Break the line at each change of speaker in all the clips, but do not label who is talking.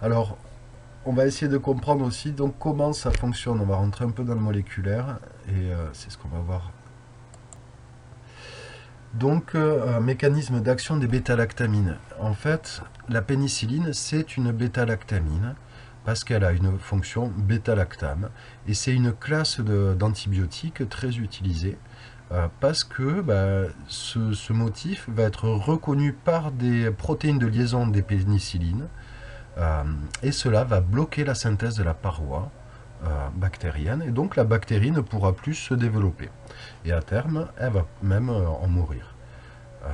Alors, on va essayer de comprendre aussi donc comment ça fonctionne. On va rentrer un peu dans le moléculaire et c'est ce qu'on va voir. Donc, un mécanisme d'action des bêta-lactamines. En fait, la pénicilline, c'est une bêta-lactamine parce qu'elle a une fonction bêta-lactame et c'est une classe d'antibiotiques très utilisée parce que ce motif va être reconnu par des protéines de liaison des pénicillines euh, et cela va bloquer la synthèse de la paroi bactérienne et donc la bactérie ne pourra plus se développer. Et à terme, elle va même en mourir. Euh,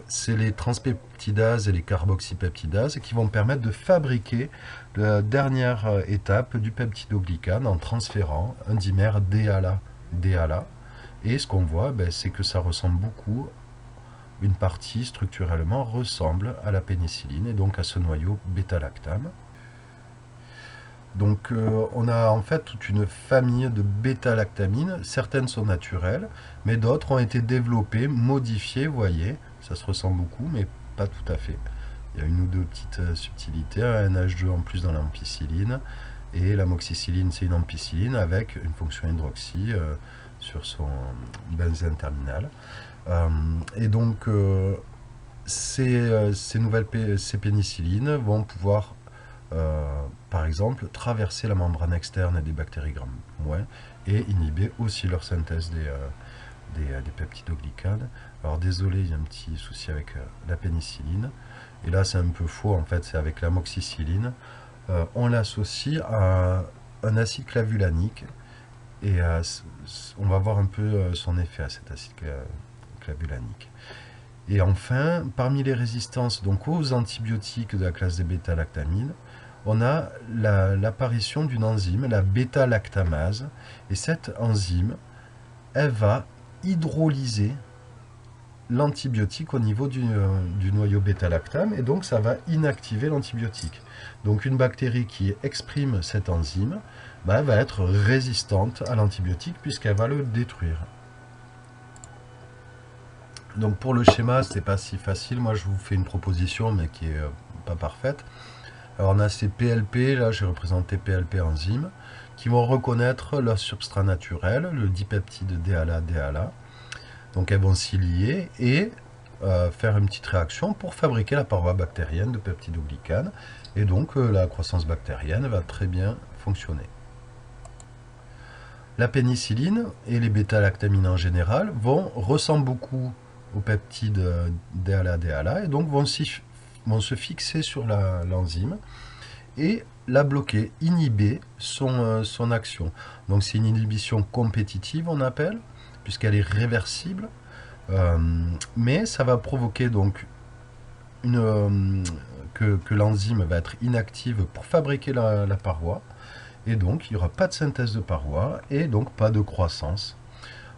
c'est les transpeptidases et les carboxypeptidases qui vont permettre de fabriquer la dernière étape du peptidoglycane en transférant un dimère DHA. Et ce qu'on voit, c'est que ça ressemble beaucoup, une partie structurellement ressemble à la pénicilline et donc à ce noyau bêta-lactame. Donc on a en fait toute une famille de bêta-lactamines. Certaines sont naturelles, mais d'autres ont été développées, modifiées, vous voyez. Ça se ressemble beaucoup, mais pas tout à fait. Il y a une ou deux petites subtilités, un H2 en plus dans l'ampicilline. Et l'amoxicilline, c'est une ampicilline avec une fonction hydroxy sur son benzène terminal. Euh, et donc, ces pénicillines vont pouvoir par exemple, traverser la membrane externe des bactéries gram-moins et inhiber aussi leur synthèse des peptidoglycanes. Alors désolé, il y a un petit souci avec la pénicilline. Et là, c'est un peu faux, en fait, c'est avec l'amoxicilline. On l'associe à un acide clavulanique et on va voir un peu son effet à cet acide clavulanique. Et enfin, parmi les résistances donc aux antibiotiques de la classe des bêta-lactamines, on a l'apparition d'une enzyme, la bêta-lactamase. Et cette enzyme, elle va hydrolyser l'antibiotique au niveau du noyau bêta-lactame et donc ça va inactiver l'antibiotique. Donc une bactérie qui exprime cette enzyme va être résistante à l'antibiotique puisqu'elle va le détruire. Donc pour le schéma, c'est pas si facile. Moi, je vous fais une proposition, mais qui est pas parfaite. Alors on a ces PLP, là j'ai représenté PLP enzymes, qui vont reconnaître leur substrat naturel, le dipeptide DHA. Donc elles vont s'y lier et faire une petite réaction pour fabriquer la paroi bactérienne de peptidoglycane. Et donc la croissance bactérienne va très bien fonctionner. La pénicilline et les bêta-lactamines en général ressemblent beaucoup aux peptides DHA et donc vont se fixer sur l'enzyme et la bloquer, inhiber son action. Donc c'est une inhibition compétitive, on appelle, puisqu'elle est réversible, mais ça va provoquer donc que l'enzyme va être inactive pour fabriquer la paroi, et donc il n'y aura pas de synthèse de paroi, et donc pas de croissance.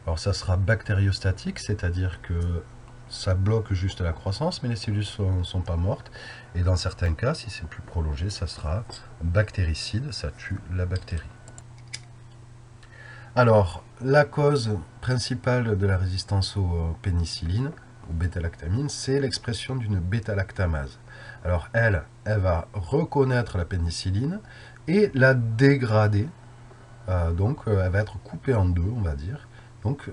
Alors ça sera bactériostatique, c'est-à-dire que ça bloque juste la croissance, mais les cellules ne sont pas mortes. Et dans certains cas, si c'est plus prolongé, ça sera bactéricide, ça tue la bactérie. Alors, la cause principale de la résistance aux pénicillines, aux bêta-lactamines, c'est l'expression d'une bêta-lactamase. Alors, elle va reconnaître la pénicilline et la dégrader. Elle va être coupée en deux, on va dire. Donc,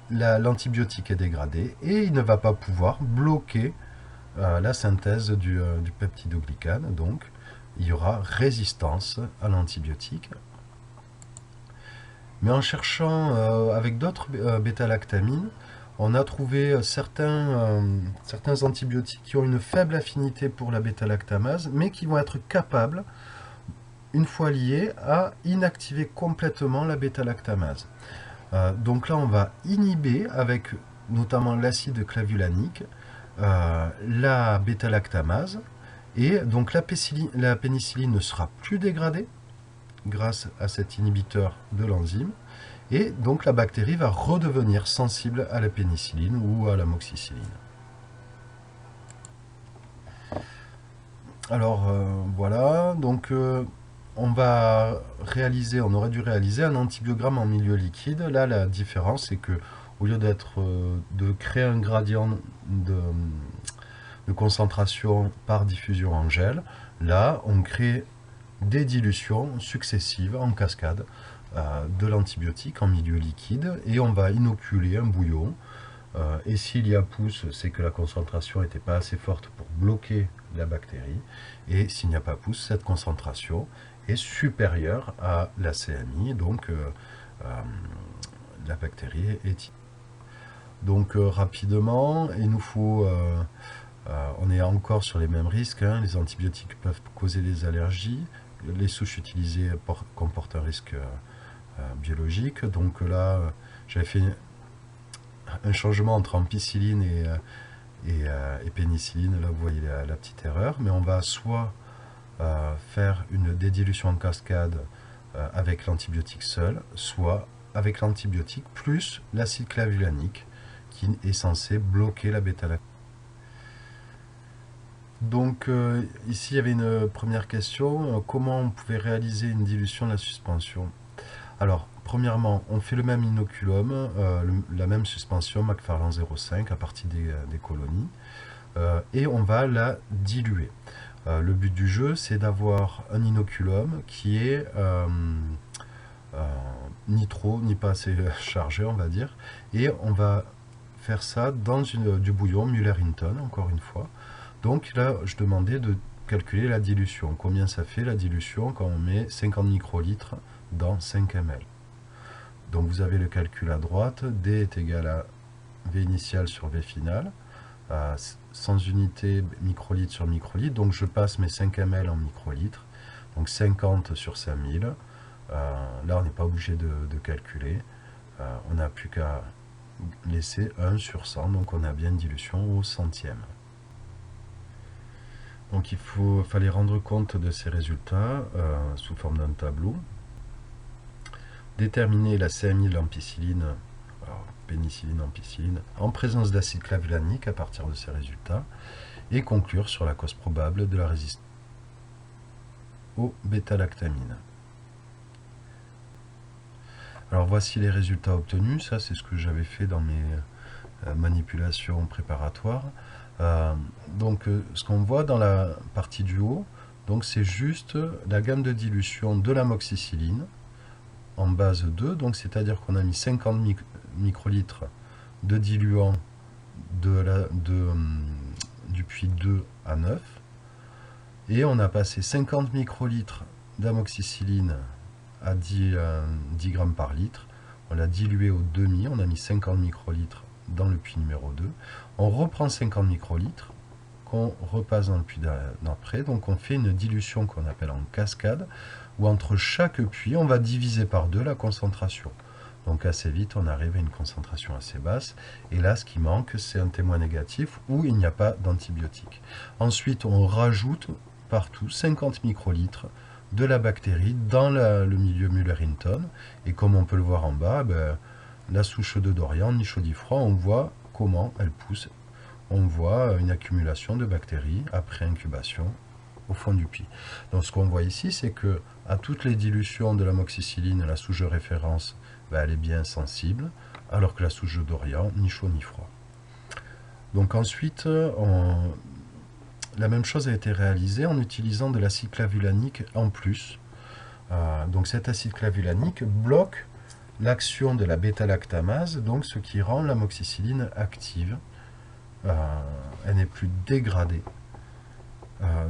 l'antibiotique est dégradé et il ne va pas pouvoir bloquer la synthèse du peptidoglycane. Donc, il y aura résistance à l'antibiotique. Mais en cherchant avec d'autres bêta-lactamines, on a trouvé certains antibiotiques qui ont une faible affinité pour la bêta-lactamase, mais qui vont être capables, une fois liés, à inactiver complètement la bêta-lactamase. Donc là, on va inhiber avec notamment l'acide clavulanique la bêta-lactamase et donc la pénicilline ne sera plus dégradée grâce à cet inhibiteur de l'enzyme et donc la bactérie va redevenir sensible à la pénicilline ou à l'amoxicilline. Alors voilà, donc on aurait dû réaliser un antibiogramme en milieu liquide. Là, la différence, c'est que au lieu de créer un gradient de de concentration par diffusion en gel. Là, on crée des dilutions successives en cascade de l'antibiotique en milieu liquide et on va inoculer un bouillon. Et s'il y a pousse, c'est que la concentration n'était pas assez forte pour bloquer la bactérie. Et s'il n'y a pas pousse, cette concentration est supérieure à la CMI, donc la bactérie est. Donc rapidement, il nous faut, on est encore sur les mêmes risques, hein. Les antibiotiques peuvent causer des allergies, les souches utilisées comportent un risque biologique. Donc là, j'avais fait un changement entre ampicilline et pénicilline. Là, vous voyez la petite erreur, mais on va soit faire une dédilution en cascade avec l'antibiotique seul, soit avec l'antibiotique plus l'acide clavulanique qui est censé bloquer la bêta-lactamine. Donc ici il y avait une première question, comment on pouvait réaliser une dilution de la suspension? Alors premièrement, on fait le même inoculum, la même suspension Macfarlane 0,5 à partir des colonies, et on va la diluer. Le but du jeu, c'est d'avoir un inoculum qui est ni trop ni pas assez chargé, on va dire, et on va faire ça dans du bouillon Müller-Hinton, encore une fois. Donc là, je demandais de calculer la dilution. Combien ça fait la dilution quand on met 50 microlitres dans 5 ml? Donc vous avez le calcul à droite, D est égal à V initial sur V final, sans unité microlitre sur microlitre, donc je passe mes 5 ml en microlitres, donc 50 sur 5000, là on n'est pas obligé de calculer, on n'a plus qu'à laisser 1 sur 100, donc on a bien une dilution au centième. Donc il fallait rendre compte de ces résultats sous forme d'un tableau. Déterminer la CMI de l'ampicilline, pénicilline, ampicilline, en présence d'acide clavulanique à partir de ces résultats, et conclure sur la cause probable de la résistance aux bêta-lactamines. Alors voici les résultats obtenus, ça c'est ce que j'avais fait dans mes manipulations préparatoires. Donc ce qu'on voit dans la partie du haut, c'est juste la gamme de dilution de l'amoxicilline en base 2, donc c'est-à-dire qu'on a mis 50 microlitres de diluant du puits 2 à 9, et on a passé 50 microlitres d'amoxicilline à 10 grammes par litre, on l'a dilué au demi, on a mis 50 microlitres dans le puits numéro 2, on reprend 50 microlitres qu'on repasse dans le puits d'après, donc on fait une dilution qu'on appelle en cascade, où entre chaque puits on va diviser par 2 la concentration. Donc assez vite on arrive à une concentration assez basse, et là ce qui manque c'est un témoin négatif où il n'y a pas d'antibiotique. Ensuite on rajoute partout 50 microlitres de la bactérie dans le milieu Müller-Hinton, et comme on peut le voir en bas, la souche de Dorian, ni chaud ni froid, on voit comment elle pousse. On voit une accumulation de bactéries après incubation au fond du puits. Donc ce qu'on voit ici, c'est que à toutes les dilutions de l'amoxicilline, la souche de référence, elle est bien sensible, alors que la souche de Dorian, ni chaud ni froid. Donc ensuite, la même chose a été réalisée en utilisant de l'acide clavulanique en plus. Donc cet acide clavulanique bloque l'action de la bêta-lactamase, donc ce qui rend l'amoxicilline active. Elle n'est plus dégradée.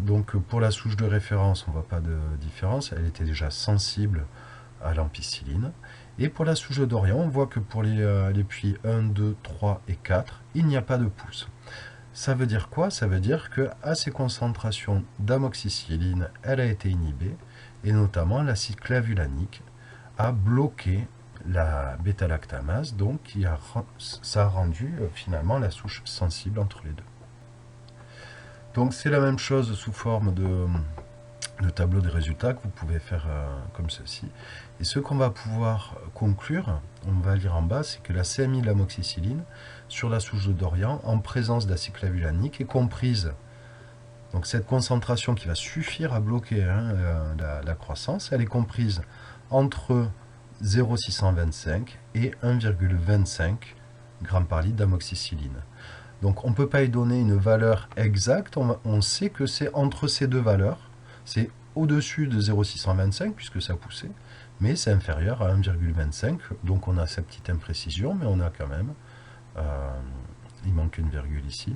Donc pour la souche de référence, on ne voit pas de différence, elle était déjà sensible à l'ampicilline. Et pour la souche de Dorian, on voit que pour les puits 1, 2, 3 et 4, il n'y a pas de pousse. Ça veut dire quoi? Ça veut dire qu'à ces concentrations d'amoxicilline, elle a été inhibée, et notamment l'acide clavulanique a bloqué la bêta-lactamase, donc ça a rendu finalement la souche sensible entre les deux. Donc c'est la même chose sous forme de tableau de résultats que vous pouvez faire comme ceci. Et ce qu'on va pouvoir conclure, on va lire en bas, c'est que la CMI de l'amoxicilline sur la souche de Dorian en présence d'acide clavulanique est comprise. Donc cette concentration qui va suffire à bloquer la croissance, elle est comprise entre 0,625 et 1,25 g par litre d'amoxicilline. Donc on ne peut pas y donner une valeur exacte, on sait que c'est entre ces deux valeurs. C'est au-dessus de 0,625 puisque ça poussait, mais c'est inférieur à 1,25. Donc on a cette petite imprécision, mais on a quand même, il manque une virgule ici,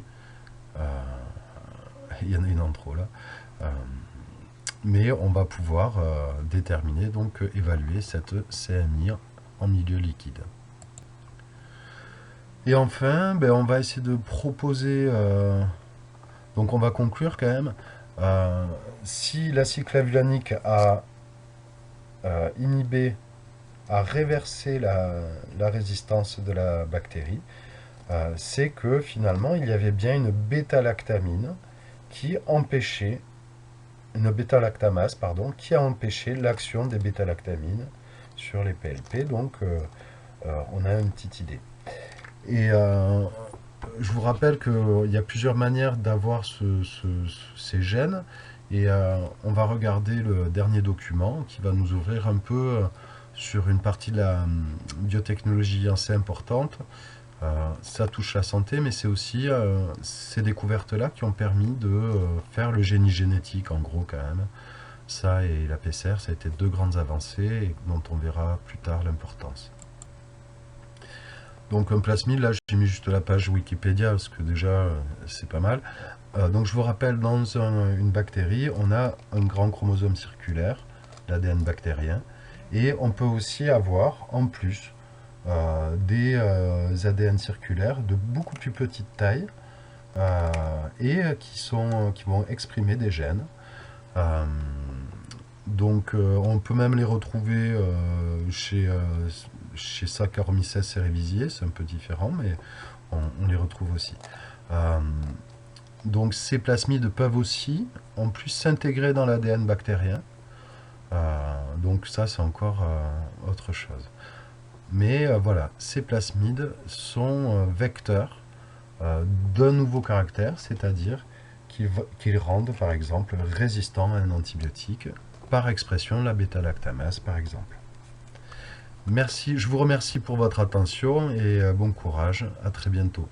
il y en a une en trop là, mais on va pouvoir déterminer, donc évaluer cette CMI en milieu liquide. Et enfin, ben, on va essayer de proposer, donc on va conclure quand même, si l'acide clavulanique a inhibé, a réversé la résistance de la bactérie, c'est que finalement il y avait bien une bêta-lactamine qui empêchait, une bêta-lactamase, pardon, qui a empêché l'action des bêta-lactamines sur les PLP. Donc on a une petite idée. Et je vous rappelle qu'il y a plusieurs manières d'avoir ces gènes. Et on va regarder le dernier document qui va nous ouvrir un peu sur une partie de la biotechnologie assez importante. Ça touche la santé, mais c'est aussi ces découvertes-là qui ont permis de faire le génie génétique, en gros, quand même. Ça et la PCR, ça a été deux grandes avancées et dont on verra plus tard l'importance. Donc un plasmide, là j'ai mis juste la page Wikipédia parce que déjà c'est pas mal. Donc je vous rappelle, dans une bactérie, on a un grand chromosome circulaire, l'ADN bactérien, et on peut aussi avoir en plus des ADN circulaires de beaucoup plus petite taille et qui vont exprimer des gènes. Donc on peut même les retrouver chez Saccharomyces cerevisiae, c'est un peu différent, mais on les retrouve aussi. Donc ces plasmides peuvent aussi, en plus, s'intégrer dans l'ADN bactérien. Donc ça, c'est encore autre chose. Mais voilà, ces plasmides sont vecteurs d'un nouveau caractère, c'est-à-dire qu'ils rendent, par exemple, résistants à un antibiotique, par expression la bêta-lactamase, par exemple. Merci, je vous remercie pour votre attention et bon courage, à très bientôt.